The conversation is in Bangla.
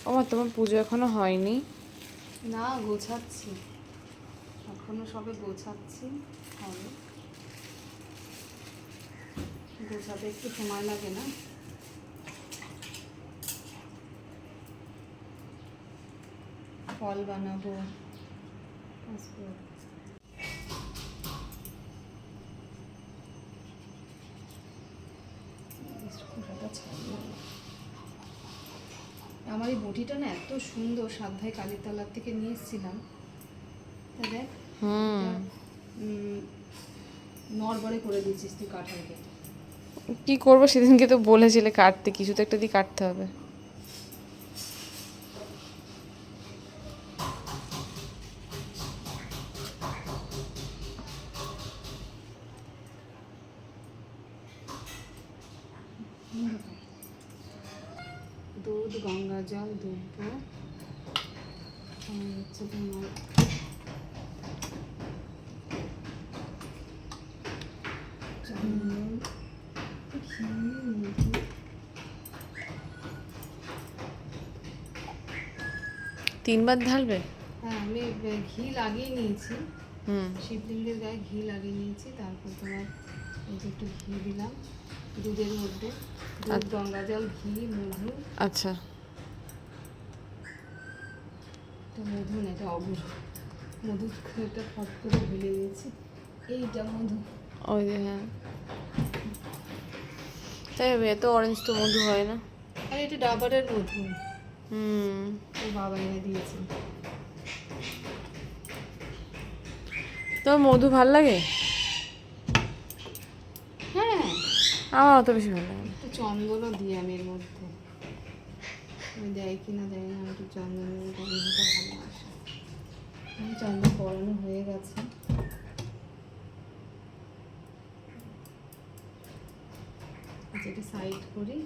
আমার তোমার পুজো এখনো হয়নি? না, গোছাচ্ছি এখনো, সবে গোছাচ্ছি। হবে, গোছাতে একটু সময় লাগে না? ফল বানাবো, আমার এই বটিটা না এত সুন্দর, সাধ্যায় কালীতলার থেকে নিয়ে এসেছিলাম। তা দেখ, নড়বড়ে করে দিয়েছিস তুই কাঁঠাল কেটে। কি করবো, সেদিনকে তো বলেছিলে কাটতে, কিছু তো একটা দিয়ে কাটতে হবে। দুধ, গঙ্গা জল, দুব্ব, হচ্ছে তোমার তিনবার ঢালবে? হ্যাঁ, আমি ঘি লাগিয়ে নিয়েছি, শিবলিঙ্গের গায়ে ঘি লাগিয়ে নিয়েছি। তারপর তোমার এই যে একটু ঘি দিলাম দুধের মধ্যে, দুধ, গঙ্গা জল, ঘি, মধু। আচ্ছা, এটা মধু না, এটা অগুর মধু, একটা ফট করে ভুলে গেছি। এইটা মধু। ওই যে, হ্যাঁ, তাই হবে। এত অরেঞ্জ তো মধু হয় না। আর এটা ডাবরের মধু, ও বাবা এনে দিয়েছে। তোমার মধু ভাল লাগে? হ্যাঁ, আমার অত বেশি ভালো লাগে না। একটু চন্দনও দিই আমি এর মধ্যে, আমি দেয় কিনা দেয় না, একটু চন্দনের গন্ধটা ভালোবাসি। আমি চন্দন পরানো হয়ে গেছে, যেটা সাইড করি।